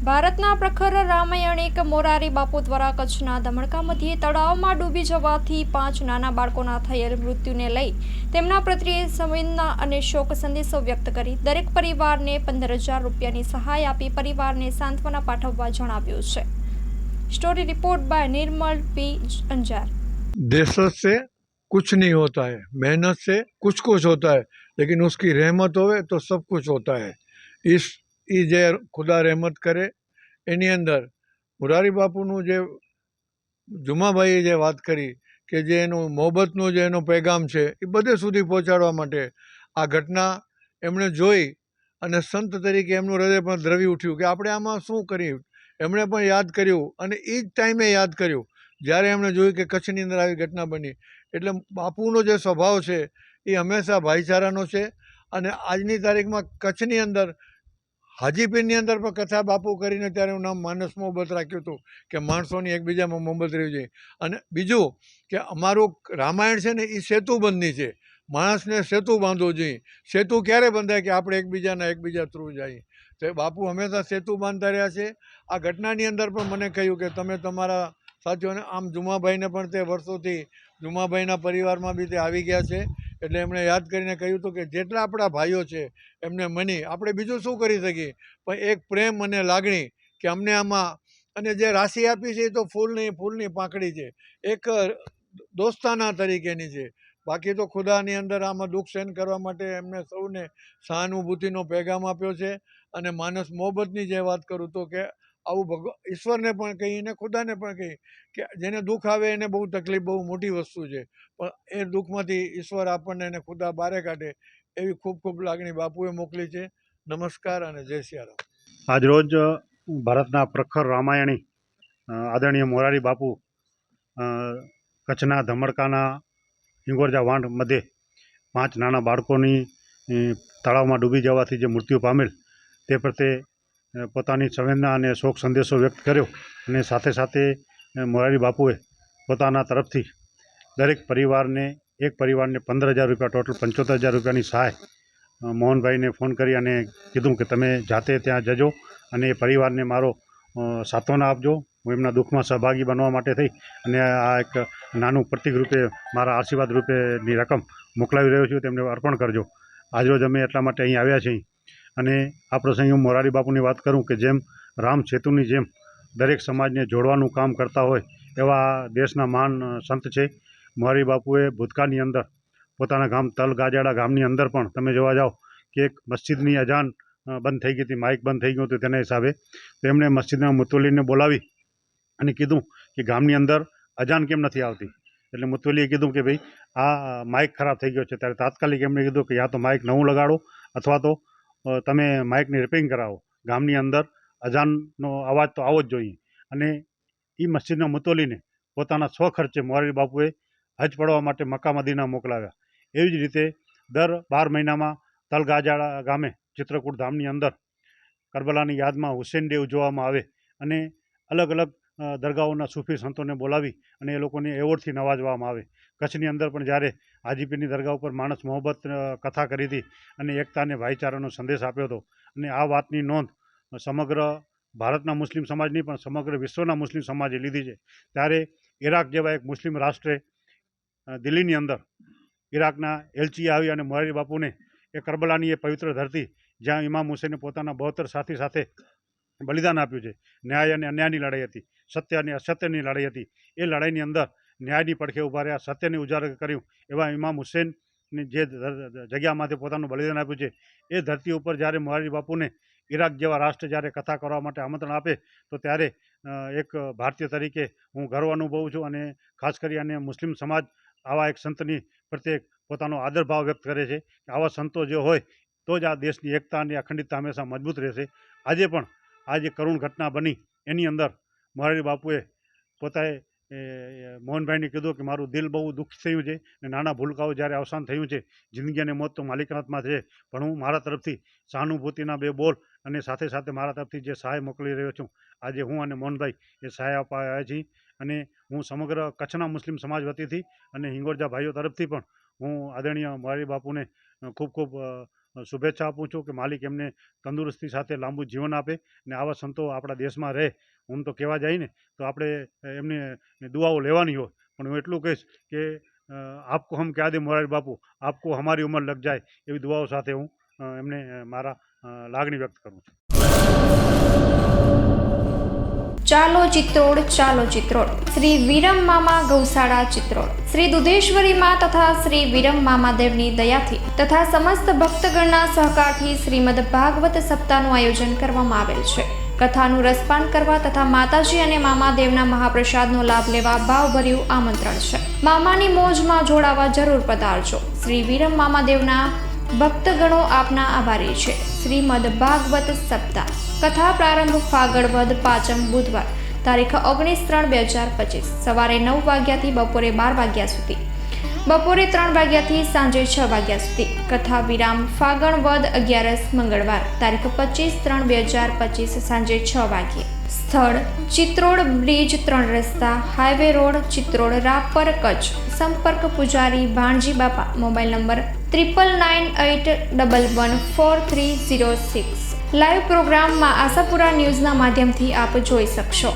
ભારતના પ્રખર રામાયણિક મોરારી બાપુ દ્વારા કચ્છના ધમડકા મધ્યે તળાવમાં ડૂબી જવાથી 5 નાના બાળકોના થયેલ મૃત્યુને લઈ તેમના પ્રત્યે સંવેદના અને શોક સંદેશો વ્યક્ત કરી દરેક પરિવારને 15,000 રૂપિયાની સહાય આપી પરિવારને સાંત્વના પાઠવવા જણાવ્યું છે। Story report by Nirmal P Anjar. दहशत से कुछ नहीं होता है, मेहनत से कुछ कुछ होता है, लेकिन उसकी रहमत होवे तो सब कुछ होता है। ई जे खुदा रहमत करे एनी अंदर मुरारी बापूનું જે જુમાભાઈએ જે વાત કરી કે જે એનું મોહબ્બતનો જે એનો પેગામ છે એ બધે સુધી પહોંચાડવા માટે આ ઘટના એમણે જોઈ અને સંત તરીકે એમનું હૃદય પણ દ્રવી ઉઠ્યું કે આપણે આમાં શું કરીએ। એમણે પણ યાદ કર્યું અને એ જ ટાઈમે યાદ કર્યું જ્યારે એમણે જોયું કે કચ્છની અંદર આવી ઘટના બની। એટલે બાપુનો જે સ્વભાવ છે એ હંમેશા ભાઈચારાનો છે અને આજની તારીખમાં કચ્છની અંદર હાજીપીરની અંદર પણ કથા બાપુ કરીને ત્યારે હું નામ માનસ મોહબ્બત રાખ્યું હતું કે માણસોની એકબીજામાં મોહબ્બત રહેવી જોઈએ। અને બીજું કે અમારું રામાયણ છે ને એ સેતુબંધી છે, માણસને સેતુ બાંધવો જોઈએ। સેતુ ક્યારે બંધાય કે આપણે એકબીજા થ્રુ જઈએ, તો બાપુ હંમેશા સેતુ બાંધતા રહ્યા છે। આ ઘટનાની અંદર પણ મને કહ્યું કે તમે તમારા સાથીઓને આમ જુમાભાઈને પણ તે વર્ષોથી જુમાભાઈના પરિવારમાં બી તે આવી ગયા છે, એટલે એમણે યાદ કરીને કહ્યું હતું કે જેટલા આપણા ભાઈઓ છે એમને મની આપણે બીજું શું કરી શકીએ, પણ એક પ્રેમ અને લાગણી કે અમને આમાં અને જે રાશિ આપી છે એ તો ફૂલની પાંખડી છે, એક દોસ્તાના તરીકેની છે। બાકી તો ખુદાની અંદર આમાં દુઃખ સહન કરવા માટે એમને સૌને સહાનુભૂતિનો પેગામ આપ્યો છે। અને માનસ મોહબ્બતની જે વાત કરું તો કે આવું ઈશ્વરને પણ કહી અને ખુદાને પણ કહી કે જેને દુઃખ આવે એને બહુ તકલીફ, બહુ મોટી વસ્તુ છે, પણ એ દુઃખમાંથી ઈશ્વર આપણને એને ખુદા બારે કાઢે એવી ખૂબ ખૂબ લાગણી બાપુએ મોકલી છે। નમસ્કાર અને જય સિયારામ। આજરોજ ભારતના પ્રખર રામાયણી આદરણીય મોરારી બાપુ કચ્છના ધમડકાના હિંગોરજા વાંઢ મધ્યે 5 નાના બાળકોની તળાવમાં ડૂબી જવાથી જે મૃત્યુ પામેલ તે પ્રત્યે પોતાની સંવેદના અને શોક સંદેશો વ્યક્ત કર્યો અને સાથે સાથે મોરારી બાપુએ પોતાના તરફથી દરેક પરિવારને 15,000 રૂપિયા ટોટલ 75,000 રૂપિયાની સહાય મોહનભાઈને ફોન કરી અને કીધું કે તમે જાતે ત્યાં જજો અને એ પરિવારને મારો સાંત્વના આપજો। હું એમના દુઃખમાં સહભાગી બનવા માટે થઈ અને આ એક નાનું પ્રતિક રૂપે મારા આશીર્વાદ રૂપેની રકમ મોકલાવી રહ્યો છું, તેમને અર્પણ કરજો। આજરોજ અમે એટલા માટે અહીં આવ્યા છીએ અને આ પ્રસંગે હું મોરારી બાપુની વાત કરું કે જેમ રામ સેતુની જેમ દરેક સમાજને જોડવાનું કામ કરતા હોય એવા દેશના મહાન સંત છે। મોરારી બાપુએ ભૂતકાળની અંદર પોતાના ગામ તલગાજાડા ગામની અંદર પણ તમે જોવા જાઓ કે એક મસ્જિદની અજાન બંધ થઈ ગઈ હતી, માઇક બંધ થઈ ગયું હતું, તેના હિસાબે તેમણે મસ્જિદના મુતવલ્લીને બોલાવી અને કીધું કે ગામની અંદર અજાન કેમ નથી આવતી। એટલે મુતવલ્લીએ કીધું કે ભાઈ આ માઇક ખરાબ થઈ ગયો છે। ત્યારે તાત્કાલિક એમણે કીધું કે યા તો માઇક નવું લગાડો અથવા તો તમે માઇકની રિપેરિંગ કરાવો, ગામની અંદર અજાનનો અવાજ તો આવવો જ જોઈએ। અને એ મસ્જિદના મુતવલ્લીને પોતાના સ્વખર્ચે મોરારી બાપુએ હજ પડવા માટે મક્કા મદીના મોકલાવ્યા। એવી જ રીતે દર 12 મહિનામાં તલગાજાડા ગામે ચિત્રકૂટ ધામની અંદર કરબલાની યાદમાં હુસેન ડે ઉજવવામાં આવે અને અલગ અલગ દરગાહોના સૂફી સંતોને બોલાવી અને એ લોકોને એવોર્ડથી નવાજવામાં આવે। કચ્છની અંદર પણ જ્યારે હાજીપીરની દરગાહ ઉપર માણસ મોહબ્બત કથા કરી હતી અને એકતા અને ભાઈચારાનો સંદેશ આપ્યો હતો અને આ વાતની નોંધ સમગ્ર ભારતના મુસ્લિમ સમાજની પણ સમગ્ર વિશ્વના મુસ્લિમ સમાજે લીધી છે। ત્યારે ઈરાક જેવા એક મુસ્લિમ રાષ્ટ્રે દિલ્હીની અંદર ઈરાકના એલચીએ આવી અને મોરારી બાપુને એ કરબલાની એ પવિત્ર ધરતી જ્યાં ઇમામ હુસૈને પોતાના 72 સાથી સાથે બલિદાન આપ્યું છે, ન્યાય અને અન્યાયની લડાઈ હતી, સત્ય અને અસત્યની લડાઈ હતી, એ લડાઈની અંદર ન્યાયની પડખે ઊભા રહ્યા, સત્યને ઉજાગર કર્યું એવા ઇમામ હુસૈનની જે જગ્યામાંથી પોતાનું બલિદાન આપ્યું છે એ ધરતી ઉપર જ્યારે મોરારી બાપુને ઈરાક જેવા રાષ્ટ્ર જ્યારે કથા કરવા માટે આમંત્રણ આપે તો ત્યારે એક ભારતીય તરીકે હું ગર્વ અનુભવું છું અને ખાસ કરી અને મુસ્લિમ સમાજ આવા એક સંતની પ્રત્યે પોતાનો આદરભાવ વ્યક્ત કરે છે કે આવા સંતો જે હોય તો જ આ દેશની એકતા અને અખંડિતતા હંમેશા મજબૂત રહેશે। આજે પણ આ જે કરુણ ઘટના બની એની અંદર મોરારી બાપુએ પોતાએ મોહનભાઈને કીધું કે મારું દિલ બહુ દુઃખ થયું છે અને નાના ભૂલકાઓ જ્યારે અવસાન થયું છે, જિંદગી અને મોત તો માલિકના હાથમાં છે, પણ હું મારા તરફથી સહાનુભૂતિના 2 બોલ અને સાથે સાથે મારા તરફથી જે સહાય મોકલી રહ્યો છું, આજે હું અને મોહનભાઈ એ સહાય આપવા આવ્યા છીએ અને હું સમગ્ર કચ્છના મુસ્લિમ સમાજ વતીથી અને હિંગોરજા ભાઈઓ તરફથી પણ હું આદરણીય મોરારી બાપુને ખૂબ ખૂબ શુભેચ્છા આપું છું કે માલિક એમને તંદુરસ્તી સાથે લાંબુ જીવન આપે ને આવા સંતો આપણા દેશમાં રહે. હું તો કહેવા જાય ને તો આપણે એમની દુઆઓ લેવાની હોય, પણ હું એટલું કહીશ કે આપકો હમ ક્યાં દે મોરારી બાપુ, આપકો હમારી ઉંમર લગ જાય, એવી દુઆઓ સાથે હું એમને મારા લાગણી વ્યક્ત કરું છું. ચાલો ચિત્રોડ ચાલો ચિત્રોડ. શ્રી વિરમ મામા ગૌશાળા ચિત્રોડ. શ્રી દુધેશ્વરી માં તથા શ્રી વિરમ મામાદેવની દયાથી તથા સમસ્ત ભક્તગણના સહકારથી શ્રીમદ ભાગવત સપ્તાહનું આયોજન કરવામાં આવેલ છે. કથાનું રસપાન કરવા તથા માતાજી અને મામાદેવના મહાપ્રસાદનો લાભ લેવા ભાવભર્યું આમંત્રણ છે. મામાની મોજમાં જોડાવા જરૂર પધારજો. શ્રી વિરમ મામાદેવના ભક્તગણો આપના આભારી છે. શ્રીમદ ભાગવત સપ્તાહ. કથા પ્રારંભ ફાગણ વદ 5 બુધવાર તારીખ 19/3/2025 સવારે 9 વાગ્યાથી બપોરે 12 વાગ્યા સુધી, બપોરે 3 વાગ્યાથી સાંજે 6 વાગ્યા સુધી. કથા વિરામ ફાગણ વદ 11 મંગળવાર તારીખ 25/3/2025 સાંજે 6 વાગ્યે. સ્થળ ચિત્રોડ બ્રિજ 3 રસ્તા હાઈવે રોડ ચિત્રોડ રાપર કચ્છ. સંપર્ક પૂજારી ભાણજી બાપા. Mobile number 9981114306. લાઈવ પ્રોગ્રામમાં આશાપુરા ન્યૂઝના માધ્યમથી આપ જોઈ શકશો.